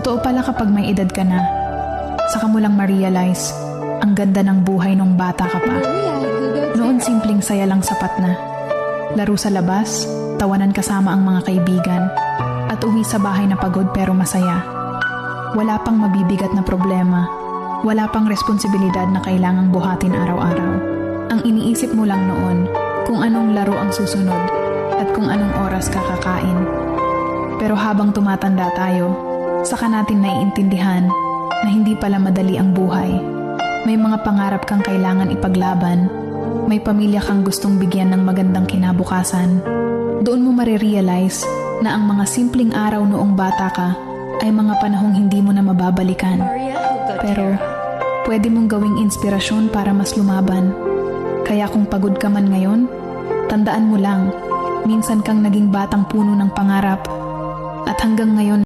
Totoo pala kapag may edad ka na, saka mo lang ma-realize ang ganda ng buhay nung bata ka pa. Noon simpleng saya lang sapat na. Laro sa labas, tawanan kasama ang mga kaibigan, at uwi sa bahay na pagod pero masaya. Wala pang mabibigat na problema, wala pang responsibilidad na kailangang buhatin araw-araw. Ang iniisip mo lang noon kung anong laro ang susunod at kung anong oras kakakain. Pero habang tumatanda tayo, saka natin naiintindihan na hindi pala madali ang buhay. May mga pangarap kang kailangan ipaglaban, may pamilya kang gustong bigyan ng magandang kinabukasan. Doon mo marirealize na ang mga simpleng araw noong bata ka ay mga panahong hindi mo na mababalikan. Pero pwede mong gawing inspirasyon para mas lumaban. Kaya kung pagod ka man ngayon, tandaan mo lang, minsan kang naging batang puno ng pangarap at hanggang ngayon